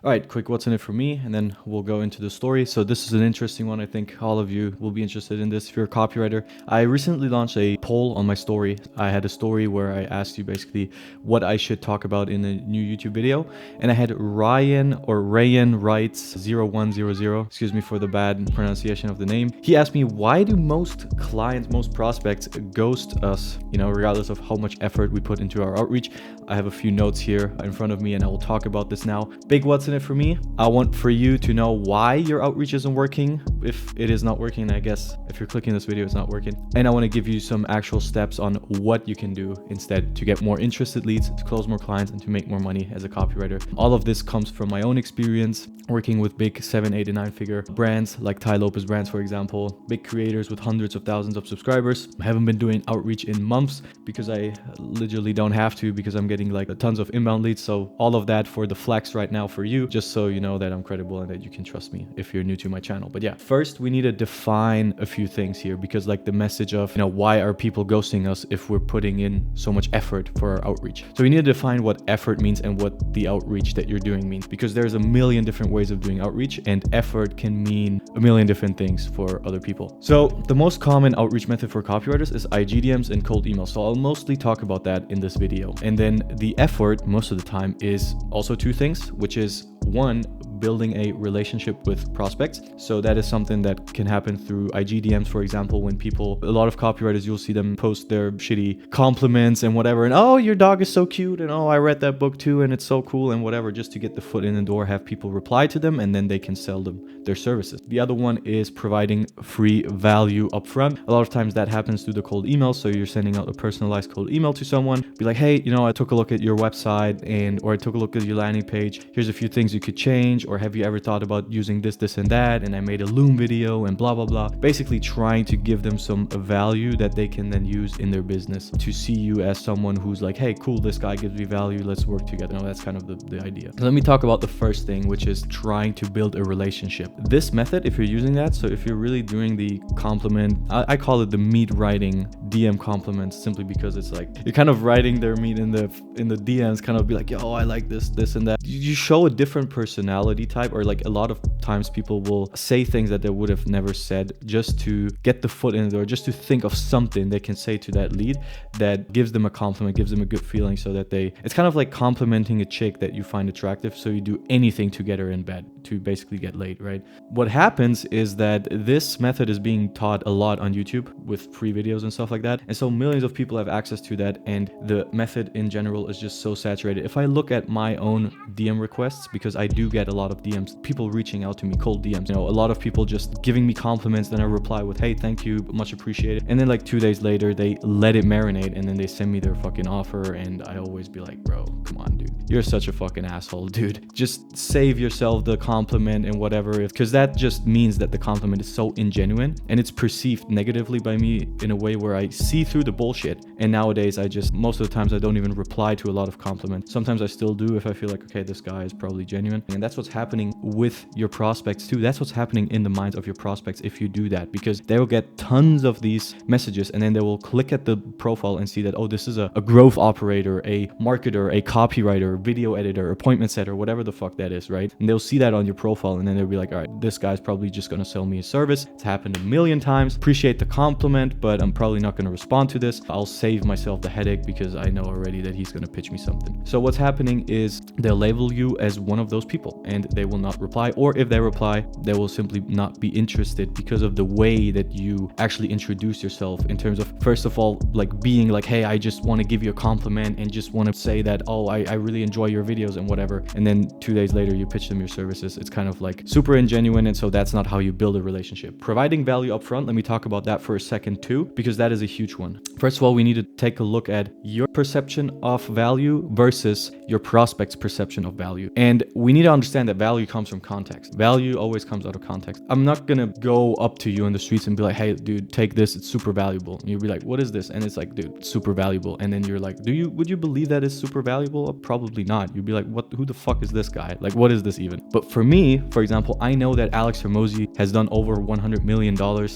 All right, quick what's in it for me, and then we'll go into the story. So this is an interesting one. I think all of you will be interested in this if you're a copywriter. I recently launched a poll on my story. I had a story where I asked you basically what I should talk about in a new YouTube video. And I had Ryan Writes 0100, excuse me for the bad pronunciation of the name. He asked me, why do most clients, most prospects ghost us, regardless of how much effort we put into our outreach? I have a few notes here in front of me and I will talk about this now. Big what's in it for me. I want for you to know why your outreach isn't working. If it is not working, I guess if you're clicking this video, it's not working. And I want to give you some actual steps on what you can do instead to get more interested leads, to close more clients, and to make more money as a copywriter. All of this comes from my own experience working with big 7, 8, and 9 figure brands like Ty Lopez brands, for example, big creators with hundreds of thousands of subscribers. I haven't been doing outreach in months because I literally don't have to, because I'm getting like tons of inbound leads. So all of that for the flex right now for you, just so you know that I'm credible and that you can trust me if you're new to my channel. But yeah, first we need to define a few things here, because like the message of, why are people ghosting us if we're putting in so much effort for our outreach? So we need to define what effort means and what the outreach that you're doing means, because there's a million different ways of doing outreach, and effort can mean a million different things for other people. So the most common outreach method for copywriters is IGDMs and cold emails. So I'll mostly talk about that in this video. And then the effort most of the time is also two things, which is one, building a relationship with prospects. So that is something that can happen through IGDMs, for example, when a lot of copywriters, you'll see them post their shitty compliments and whatever, and oh, your dog is so cute, and oh, I read that book too, and it's so cool, and whatever, just to get the foot in the door, have people reply to them, and then they can sell them their services. The other one is providing free value upfront. A lot of times that happens through the cold email. So you're sending out a personalized cold email to someone, be like, hey, I took a look at your website or I took a look at your landing page. Here's a few things you could change, or have you ever thought about using this, and that? And I made a Loom video and blah, blah, blah. Basically trying to give them some value that they can then use in their business, to see you as someone who's like, hey, cool, this guy gives me value, let's work together. That's kind of the idea. Let me talk about the first thing, which is trying to build a relationship. This method, if you're using that, so if you're really doing the compliment, I call it the meat writing DM compliments, simply because it's like you're kind of writing their meat in the DMs, kind of be like, yo, I like this and that. You show a different personality type, or like a lot of times people will say things that they would have never said, just to get the foot in the door, just to think of something they can say to that lead that gives them a compliment, gives them a good feeling, so that it's kind of like complimenting a chick that you find attractive, so you do anything to get her in bed, to basically get laid, right? What happens is that this method is being taught a lot on YouTube with free videos and stuff like that, and so millions of people have access to that, and the method in general is just so saturated. If I look at my own DM requests, because I do get a lot of DMs, people reaching out to me, cold DMs, a lot of people just giving me compliments, then I reply with, hey, thank you, much appreciated, and then like 2 days later they let it marinate, and then they send me their fucking offer, and I always be like, bro, come on, dude, you're such a fucking asshole, dude. Just save yourself the compliment and whatever, because that just means that the compliment is so ingenuine, and it's perceived negatively by me in a way where I see through the bullshit. And nowadays most of the times I don't even reply to a lot of compliments. Sometimes I still do if I feel like, okay, this guy is probably genuine. And that's what's happening with your prospects too. That's what's happening in the minds of your prospects if you do that, because they will get tons of these messages, and then they will click at the profile and see that, oh, this is a growth operator, a marketer, a copywriter, video editor, appointment setter, whatever the fuck that is, right? And they'll see that on your profile, and then they'll be like, all right, this guy's probably just gonna sell me a service. It's happened a million times. Appreciate the compliment, but I'm probably not gonna respond to this. I'll save myself the headache because I know already that he's gonna pitch me something. So what's happening is they'll label you as one of those people, and they will not reply, or if they reply, they will simply not be interested because of the way that you actually introduce yourself, in terms of, first of all, like being like, hey, I just want to give you a compliment and just want to say that, oh, I really enjoy your videos and whatever, and then 2 days later you pitch them your services. It's kind of like super ingenuine, and so that's not how you build a relationship. Providing value upfront, let me talk about that for a second too, because that is a huge one. First of all, we need to take a look at your perception of value versus your prospect's perception of value. And we need to understand that value comes from context. Value always comes out of context. I'm not gonna go up to you in the streets and be like, hey, dude, take this, it's super valuable. And you'll be like, what is this? And it's like, dude, it's super valuable. And then you're like, would you believe that is super valuable? Probably not. You'd be like, who the fuck is this guy? Like, what is this even? But for me, for example, I know that Alex Hormozi has done over $100 million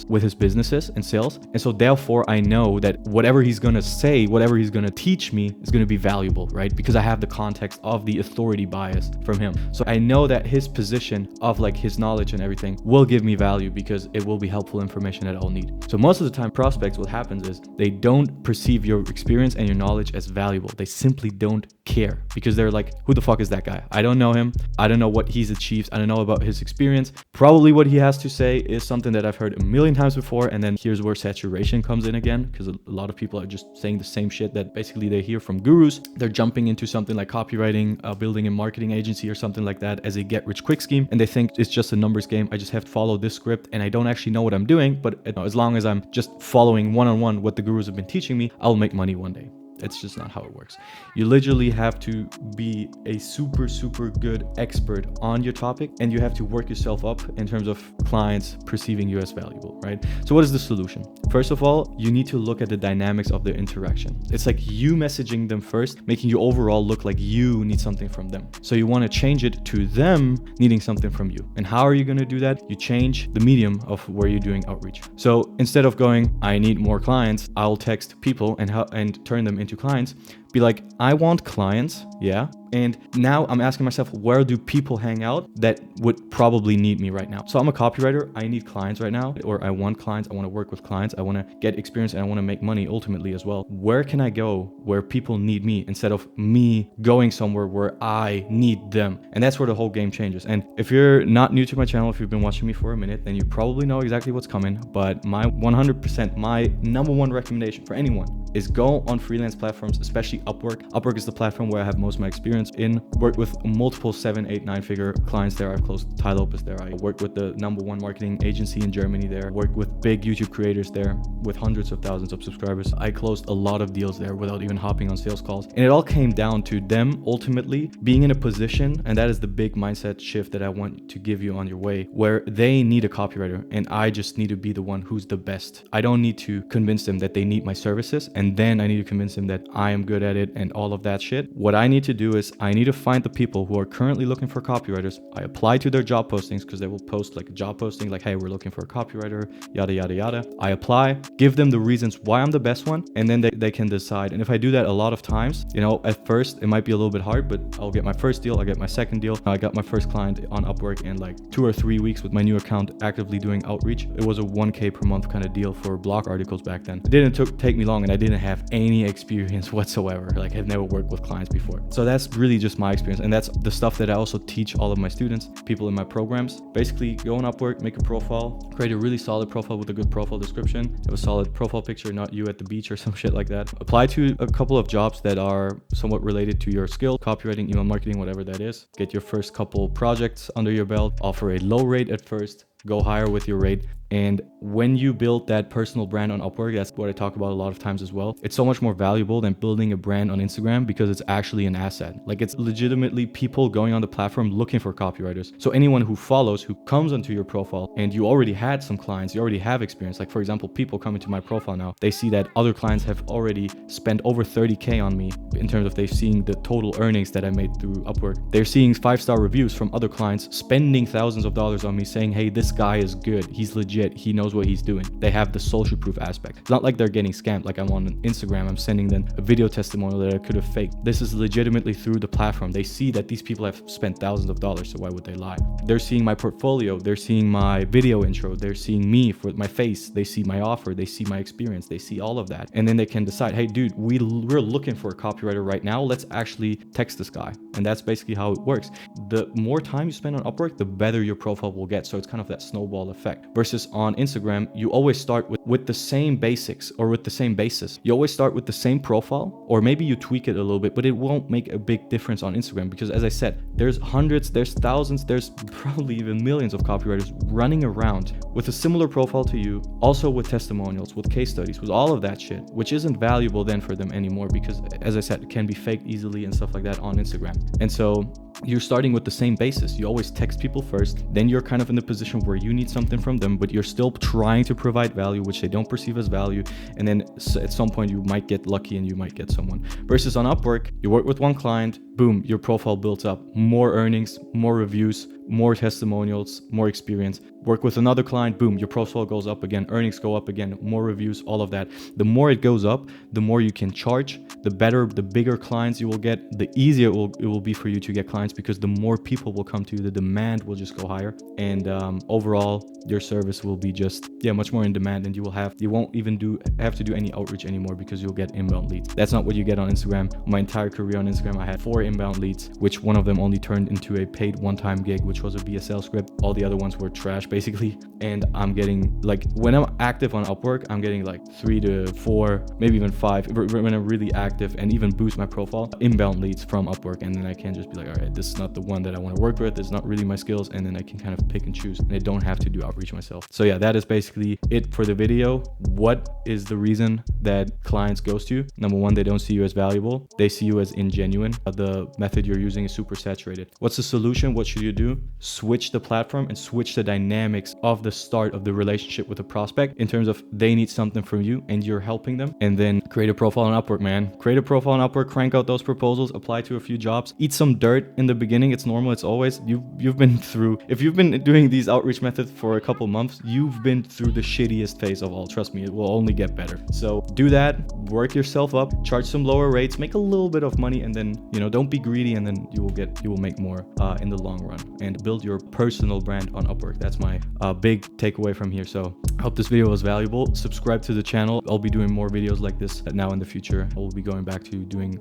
with his businesses and sales. And so therefore I know that whatever he's gonna say, whatever he's gonna teach me is gonna be valuable, right? Because I have the context of the authority bias from him. So I know know that his position of like his knowledge and everything will give me value because it will be helpful information that I'll need. So most of the time prospects, what happens is they don't perceive your experience and your knowledge as valuable. They simply don't care because they're like, who the fuck is that guy? I don't know him. I don't know what he's achieved. I don't know about his experience. Probably what he has to say is something that I've heard a million times before. And then here's where saturation comes in again, because a lot of people are just saying the same shit that basically they hear from gurus. They're jumping into something like copywriting, building a marketing agency or something like that as a get rich quick scheme. And they think it's just a numbers game. I just have to follow this script and I don't actually know what I'm doing. But as long as I'm just following one-on-one what the gurus have been teaching me, I'll make money one day. It's just not how it works. You literally have to be a super good expert on your topic, and you have to work yourself up in terms of clients perceiving you as valuable, right? So what is the solution? First of all, you need to look at the dynamics of their interaction. It's like you messaging them first, making you overall look like you need something from them. So you want to change it to them needing something from you. And how are you going to do that? You change the medium of where you're doing outreach. So instead of going, I need more clients, I'll text people and turn them into clients. Be like, I want clients, yeah. And now I'm asking myself, where do people hang out that would probably need me right now? So I'm a copywriter. I need clients right now, or I want clients. I want to work with clients. I want to get experience and I want to make money ultimately as well. Where can I go where people need me instead of me going somewhere where I need them? And that's where the whole game changes. And if you're not new to my channel, if you've been watching me for a minute, then you probably know exactly what's coming. But my 100%, my number one recommendation for anyone is go on freelance platforms, especially Upwork. Upwork is the platform where I have most of my experience in. Worked with multiple 7, 8, 9-figure clients there. I've closed Ty Lopez there. I worked with the #1 marketing agency in Germany there. Worked with big YouTube creators there with hundreds of thousands of subscribers. I closed a lot of deals there without even hopping on sales calls. And it all came down to them ultimately being in a position, and that is the big mindset shift that I want to give you on your way, where they need a copywriter and I just need to be the one who's the best. I don't need to convince them that they need my services, and then I need to convince them that I am good at it and all of that shit. What I need to do is I need to find the people who are currently looking for copywriters. I apply to their job postings because they will post like a job posting like, hey, we're looking for a copywriter, yada, yada, yada. I apply, give them the reasons why I'm the best one, and then they can decide. And if I do that a lot of times, at first it might be a little bit hard, but I'll get my first deal, I'll get my second deal. I got my first client on Upwork in like 2 or 3 weeks with my new account actively doing outreach. It was a 1K per month kind of deal for blog articles back then. It didn't take me long, and I didn't have any experience whatsoever. Like I've never worked with clients before. So that's really just my experience. And that's the stuff that I also teach all of my students, people in my programs. Basically go on Upwork, make a profile, create a really solid profile with a good profile description, have a solid profile picture, not you at the beach or some shit like that. Apply to a couple of jobs that are somewhat related to your skill, copywriting, email marketing, whatever that is. Get your first couple projects under your belt, offer a low rate at first, go higher with your rate. And when you build that personal brand on Upwork, that's what I talk about a lot of times as well. It's so much more valuable than building a brand on Instagram because it's actually an asset. Like it's legitimately people going on the platform looking for copywriters. So anyone who follows, who comes onto your profile and you already had some clients, you already have experience. Like for example, people coming to my profile now, they see that other clients have already spent over 30K on me in terms of they've seen the total earnings that I made through Upwork. They're seeing 5-star reviews from other clients, spending thousands of dollars on me saying, hey, this guy is good. He's legit. He knows what he's doing. They have the social proof aspect. It's not like they're getting scammed. Like I'm on Instagram, I'm sending them a video testimonial that I could have faked. This is legitimately through the platform. They see that these people have spent thousands of dollars, so why would they lie? They're seeing my portfolio. They're seeing my video intro. They're seeing me for my face. They see my offer. They see my experience. They see all of that. And then they can decide, hey, dude, we're looking for a copywriter right now. Let's actually text this guy. And that's basically how it works. The more time you spend on Upwork, the better your profile will get. So it's kind of that snowball effect. Versus on Instagram, you always start with the same basics or with the same basis. You always start with the same profile, or maybe you tweak it a little bit, but it won't make a big difference on Instagram because, as I said, there's hundreds, there's thousands, there's probably even millions of copywriters running around with a similar profile to you, also with testimonials, with case studies, with all of that shit, which isn't valuable then for them anymore because, as I said, it can be faked easily and stuff like that on Instagram. And so you're starting with the same basis. You always text people first, then you're kind of in the position where you need something from them, but you're still trying to provide value, which they don't perceive as value. And then at some point you might get lucky and you might get someone. Versus on Upwork, you work with one client, boom, your profile builds up, more earnings, more reviews, more testimonials, more experience. Work with another client, boom, your profile goes up again, earnings go up again, more reviews, all of that. The more it goes up, the more you can charge, the better, the bigger clients you will get, the easier it will be for you to get clients, because the more people will come to you, the demand will just go higher, and overall your service will be just much more in demand, and you won't even have to do any outreach anymore, because you'll get inbound leads. That's not what you get on Instagram. My entire career on Instagram, I had 4 inbound leads, which one of them only turned into a paid one-time gig, which was a VSL script. All the other ones were trash basically. And I'm getting, like, when I'm active on Upwork, I'm getting like 3 to 4, maybe even 5 when I'm really active, and even boost my profile, inbound leads from Upwork. And then I can just be like, all right, this is not the one that I want to work with, it's not really my skills, and then I can kind of pick and choose, and I don't have to do outreach myself. So yeah, that is basically it for the video. What is the reason that clients ghost you? Number one, they don't see you as valuable, they see you as ingenuine. The method you're using is super saturated. What's the solution? What should you do? Switch the platform and switch the dynamics of the start of the relationship with the prospect, in terms of they need something from you and you're helping them. And then create a profile on Upwork, man. Create a profile on Upwork, crank out those proposals, apply to a few jobs, eat some dirt in the beginning. It's normal. It's always, you've been through, if you've been doing these outreach methods for a couple months, you've been through the shittiest phase of all. Trust me, it will only get better. So do that, work yourself up, charge some lower rates, make a little bit of money, and then, don't be greedy, and then you will make more in the long run, and build your personal brand on Upwork. That's my big takeaway from here. So I hope this video was valuable. Subscribe to the channel. I'll be doing more videos like this now in the future. I will be going back to doing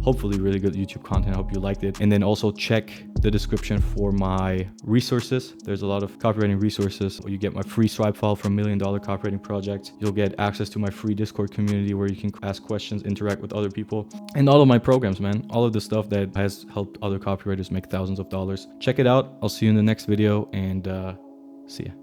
hopefully really good YouTube content. I hope you liked it. And then also check the description for my resources. There's a lot of copywriting resources. You get my free swipe file from $1 Million Copywriting Project. You'll get access to my free Discord community where you can ask questions, interact with other people, and all of my programs, man. All of the stuff that has helped other copywriters make thousands of dollars. Check it out. I'll see you in the next video, and see ya.